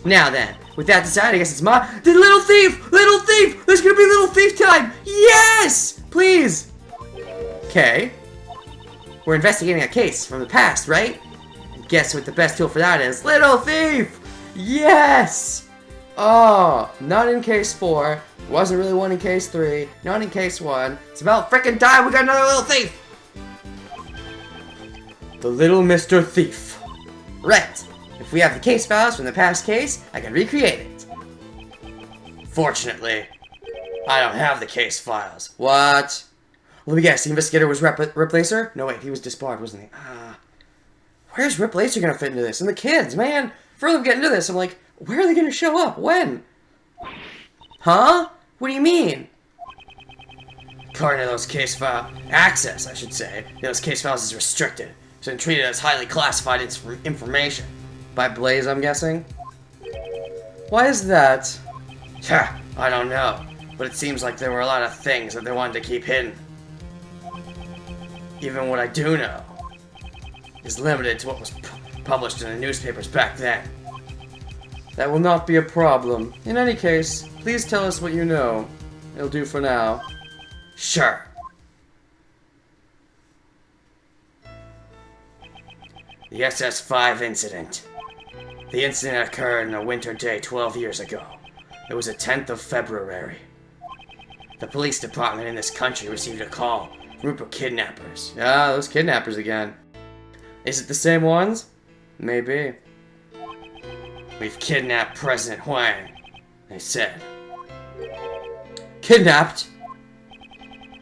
Now then, with that decided, I guess it's the little thief! Little thief! There's gonna be little thief time! Yes! Please! Okay. We're investigating a case from the past, right? Guess what the best tool for that is? Little thief! Yes! Oh, not in case 4. Wasn't really one in case 3. Not in case 1. It's about frickin' time we got another little thief! The little Mr. Thief. Right. If we have the case files from the past case, I can recreate it. Fortunately, I don't have the case files. What? Let me guess, the investigator was Replacer? No, wait, he was disbarred, wasn't he? Where's Replacer gonna fit into this? And the kids, man! Further we get into this, I'm like, where are they gonna show up? When? Huh? What do you mean? According to those case file access, I should say, those case files is restricted, so treated as highly classified information. By Blaze, I'm guessing? Why is that? I don't know, but it seems like there were a lot of things that they wanted to keep hidden. Even what I do know is limited to what was published in the newspapers back then. That will not be a problem. In any case, please tell us what you know. It'll do for now. Sure. The SS-5 incident. The incident occurred on a winter day 12 years ago. It was the 10th of February. The police department in this country received a call. Group of kidnappers. Ah, those kidnappers again. Is it the same ones? Maybe. We've kidnapped President Huang, they said. Kidnapped?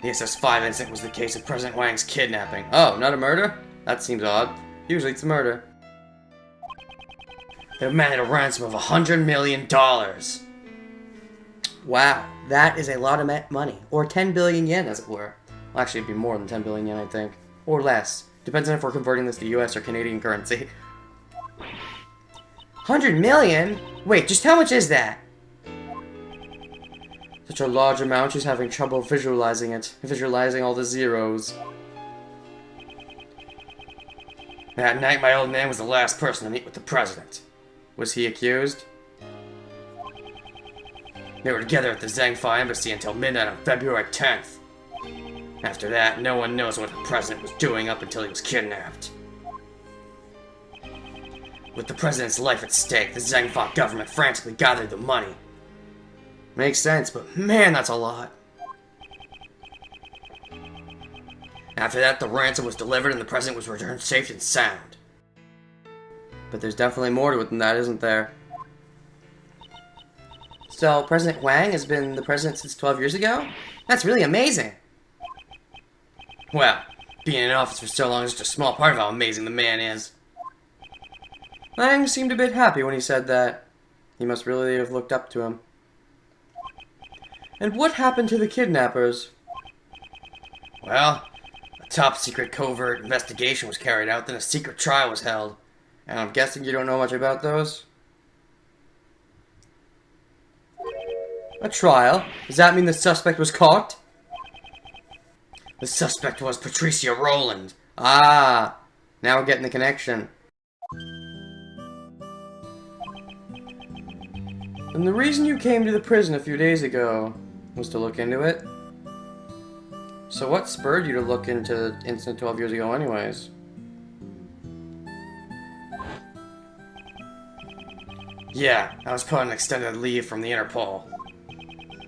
The SS-5 incident was the case of President Huang's kidnapping. Oh, not a murder? That seems odd. Usually it's a murder. They demanded a ransom of $100 million. Wow, that is a lot of money. Or 10 billion yen, as it were. Well, actually, it'd be more than 10 billion yen, I think. Or less. Depends on if we're converting this to US or Canadian currency. 100 million? Wait, just how much is that? Such a large amount, she's having trouble visualizing it. Visualizing all the zeros. That night, my old man was the last person to meet with the president. Was he accused? They were together at the Zhengfa embassy until midnight on February 10th. After that, no one knows what the president was doing up until he was kidnapped. With the president's life at stake, the Zhengfa government frantically gathered the money. Makes sense, but man, that's a lot. After that, the ransom was delivered and the president was returned safe and sound. But there's definitely more to it than that, isn't there? So, President Huang has been the president since 12 years ago? That's really amazing! Well, being in office for so long is just a small part of how amazing the man is. Huang seemed a bit happy when he said that. He must really have looked up to him. And what happened to the kidnappers? Well, a top-secret covert investigation was carried out, then a secret trial was held. And I'm guessing you don't know much about those? A trial? Does that mean the suspect was caught? The suspect was Patricia Rowland. Ah, now we're getting the connection. And the reason you came to the prison a few days ago was to look into it? So what spurred you to look into the incident 12 years ago anyways? Yeah, I was put on extended leave from the Interpol.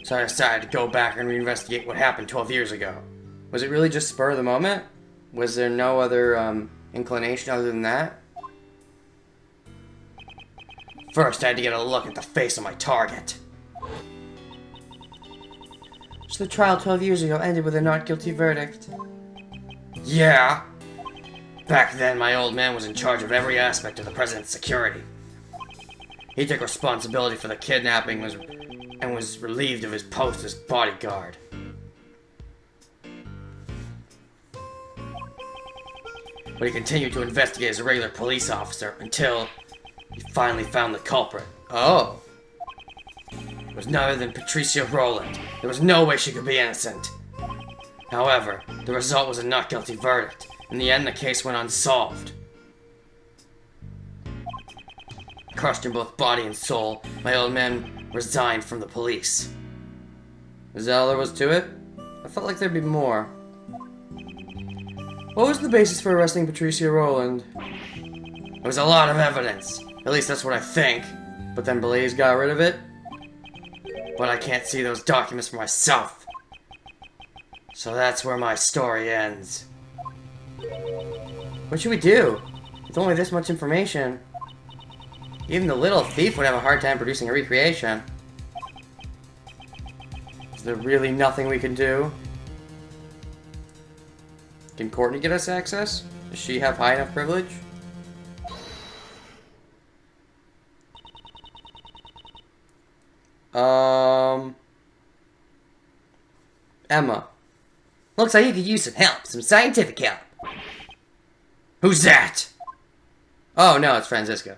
So I decided to go back and reinvestigate what happened 12 years ago. Was it really just spur of the moment? Was there no other inclination other than that? First, I had to get a look at the face of my target. So the trial 12 years ago ended with a not guilty verdict? Yeah. Back then, my old man was in charge of every aspect of the president's security. He took responsibility for the kidnapping and was relieved of his post as bodyguard. But he continued to investigate as a regular police officer until he finally found the culprit. Oh. It was none other than Patricia Rowland. There was no way she could be innocent. However, the result was a not guilty verdict. In the end, the case went unsolved. crushed in both body and soul, my old man resigned from the police. Is that all there was to it? I felt like there'd be more. What was the basis for arresting Patricia Rowland? There was a lot of evidence. At least that's what I think. But then Blaze got rid of it? But I can't see those documents for myself. So that's where my story ends. What should we do? With only this much information. Even the little thief would have a hard time producing a recreation. Is there really nothing we can do? Can Courtney get us access? Does she have high enough privilege? Emma. Looks like you could use some help, some scientific help. Who's that? Oh no, it's Franziska.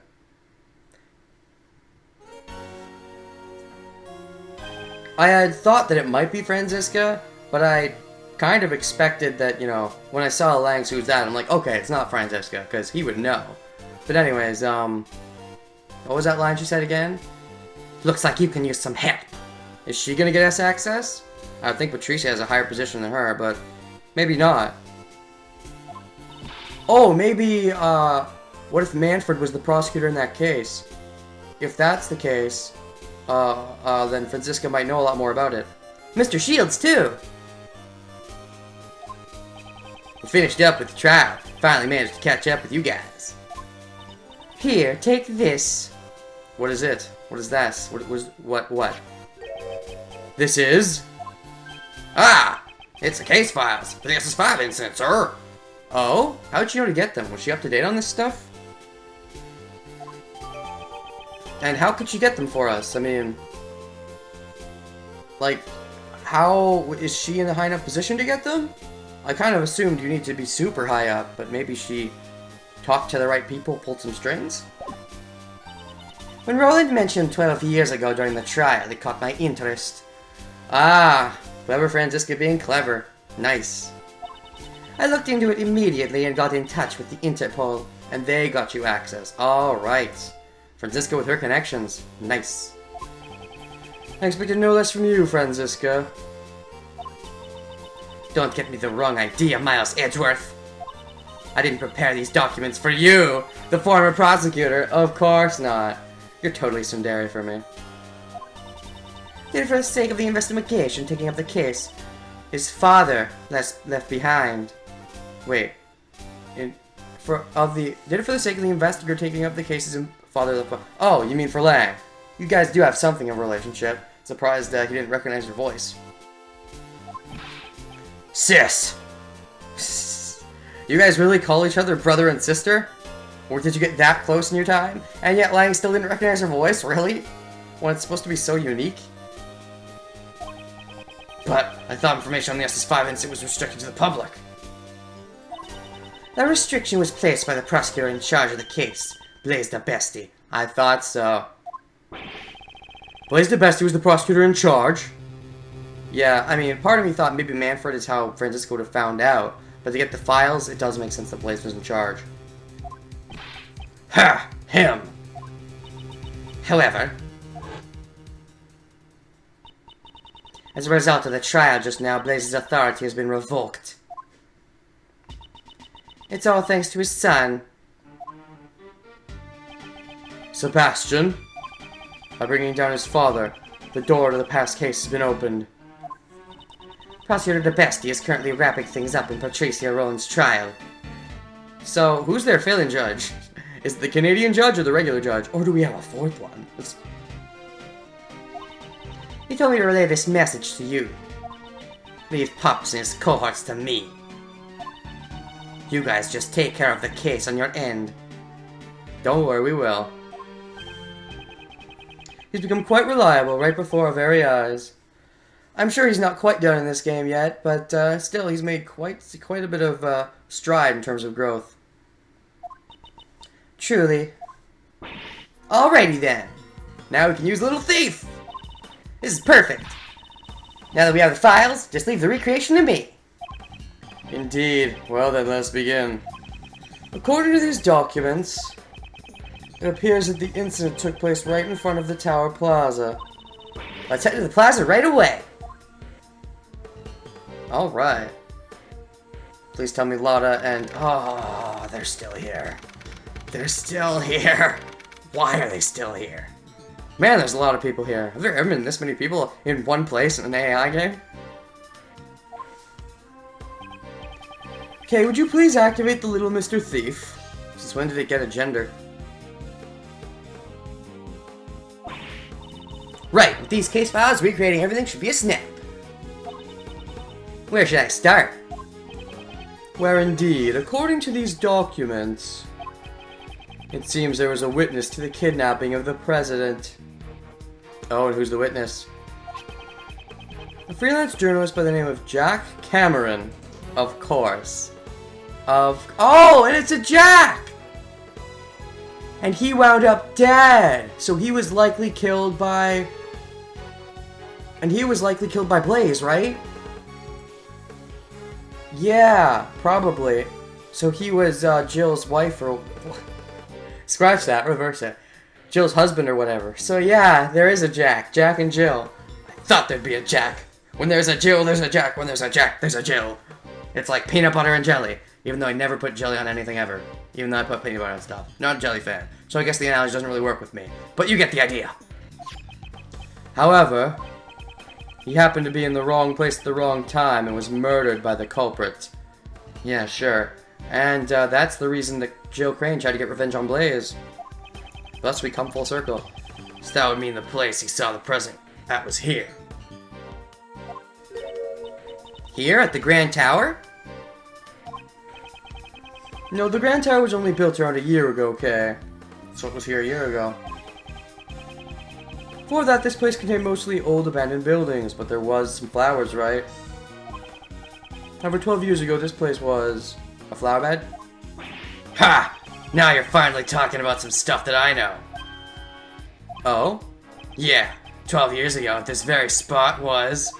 I had thought that it might be Franziska, but I kind of expected that, you know, when I saw Lang's who's that, I'm like, okay, it's not Franziska, because he would know. But anyways, what was that line she said again? Looks like you can use some help. Is she gonna get us access? I think Patricia has a higher position than her, but maybe not. Oh, maybe, what if Manfred was the prosecutor in that case? If that's the case, then Franziska might know a lot more about it. Mr. Shields, too! We finished up with the trial. Finally managed to catch up with you guys. Here, take this. What is it? What is this? What? This is? Ah! It's the case files for the SS-5 incident, sir! Oh? How'd she know to get them? Was she up to date on this stuff? And how could she get them for us? I mean... like, how... is she in a high enough position to get them? I kind of assumed you need to be super high up, but maybe she talked to the right people, pulled some strings? When Roland mentioned 12 years ago during the trial, it caught my interest. Ah, clever Franziska being clever. Nice. I looked into it immediately and got in touch with the Interpol, and they got you access. Alright. Franziska with her connections. Nice. I expected no less from you, Franziska. Don't get me the wrong idea, Miles Edgeworth. I didn't prepare these documents for you, the former prosecutor. Of course not. You're totally tsundere for me. Did it for the sake of the investigation, taking up the case. His father left behind. Wait. Did it for the sake of the investigator taking up the case, his father left behind. Oh, you mean for Lang. You guys do have something of a relationship. Surprised he didn't recognize your voice. Sis! You guys really call each other brother and sister? Or did you get that close in your time? And yet Lang still didn't recognize her voice? Really? When it's supposed to be so unique? But I thought information on the SS-5 incident was restricted to the public. That restriction was placed by the prosecutor in charge of the case, Blaise the Bestie. I thought so. Blaise the Bestie was the prosecutor in charge? Yeah, I mean, part of me thought maybe Manfred is how Franziska would have found out, but to get the files, it does make sense that Blaise was in charge. Ha! Him! However, as a result of the trial just now, Blaise's authority has been revoked. It's all thanks to his son. Sebastian? By bringing down his father, the door to the past case has been opened. Prosecutor the Bestie is currently wrapping things up in Patricia Rowland's trial. So, who's their filling judge? Is it the Canadian judge or the regular judge? Or do we have a fourth one? He told me to relay this message to you. Leave Pops and his cohorts to me. You guys just take care of the case on your end. Don't worry, we will. He's become quite reliable right before our very eyes. I'm sure he's not quite done in this game yet, but still he's made quite a bit of stride in terms of growth. Truly. Alrighty then. Now we can use Little Thief! This is perfect. Now that we have the files, just leave the recreation to me. Indeed. Well then, let's begin. According to these documents, It appears that the incident took place right in front of the Tower Plaza. Let's head to the plaza right away. Alright. Please tell me Lotta and... Oh, they're still here. They're still here. Why are they still here? Man, there's a lot of people here. Have there ever been this many people in one place in an AAI game? Okay, would you please activate the little Mr. Thief? Since when did it get a gender? Right, with these case files, recreating everything should be a snap. Where should I start? Where indeed, according to these documents, it seems there was a witness to the kidnapping of the president. Oh, and who's the witness? A freelance journalist by the name of Jack Cameron, of course. Oh, and it's a Jack! And he wound up dead! So he was likely killed by... And he was likely killed by Blaze, right? Yeah, probably. So he was Jill's wife or... Scratch that, reverse it. Jill's husband or whatever. So yeah, there is a Jack. Jack and Jill. I thought there'd be a Jack. When there's a Jill, there's a Jack. When there's a Jack, there's a Jill. It's like peanut butter and jelly. Even though I never put jelly on anything ever. Even though I put peanut butter on stuff. Not a jelly fan. So I guess the analogy doesn't really work with me. But you get the idea. However, he happened to be in the wrong place at the wrong time and was murdered by the culprit. Yeah, sure. And that's the reason that Jill Crane tried to get revenge on Blaze. Thus we come full circle. So that would mean the place he saw the president at was here. Here at the Grand Tower? No, the Grand Tower was only built around a year ago, okay? So it was here a year ago. Before that, this place contained mostly old abandoned buildings, but there was some flowers, right? Over 12 years ago, this place was a flower bed. Ha! Now you're finally talking about some stuff that I know. Oh? Yeah, 12 years ago, this very spot was...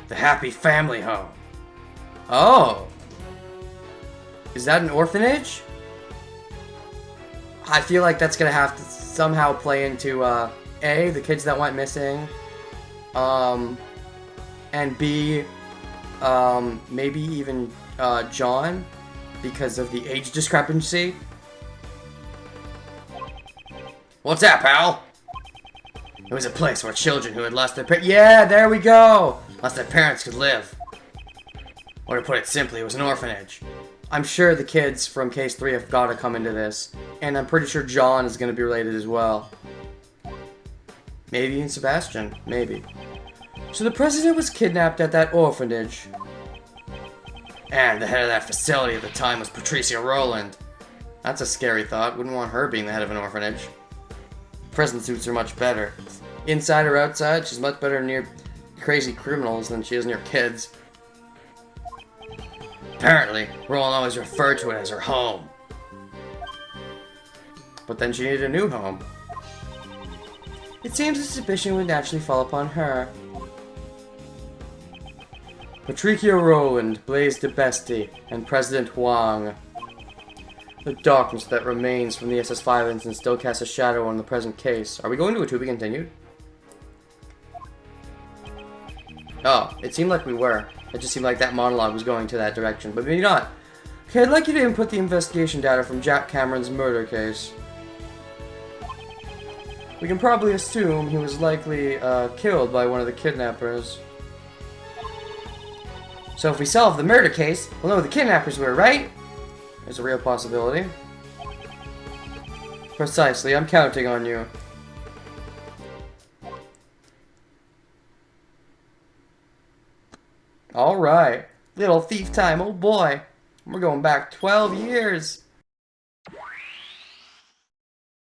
the Happy Family Home. Oh! Is that an orphanage? I feel like that's gonna have to somehow play into, A, the kids that went missing, and B, maybe even, John, because of the age discrepancy. What's that, pal? It was a place where children who had lost their parents... Yeah, there we go! Lost their parents could live. Or to put it simply, it was an orphanage. I'm sure the kids from Case 3 have got to come into this. And I'm pretty sure John is going to be related as well. Maybe even Sebastian. Maybe. So the president was kidnapped at that orphanage. And the head of that facility at the time was Patricia Rowland. That's a scary thought. Wouldn't want her being the head of an orphanage. Prison suits are much better. Inside or outside, she's much better near crazy criminals than she is near kids. Apparently, Rowland always referred to it as her home. But then she needed a new home. It seems the suspicion would naturally fall upon her. Patricia Rowland, Blaze DeBestie, and President Huang. The darkness that remains from the SS-5 incident still casts a shadow on the present case. Are we going to a to be continued? Oh, it seemed like we were. It just seemed like that monologue was going to that direction, but maybe not. Okay, I'd like you to input the investigation data from Jack Cameron's murder case. We can probably assume he was likely killed by one of the kidnappers. So if we solve the murder case, we'll know who the kidnappers were, right? There's a real possibility. Precisely, I'm counting on you. Alright. Little thief time, oh boy. We're going back 12 years.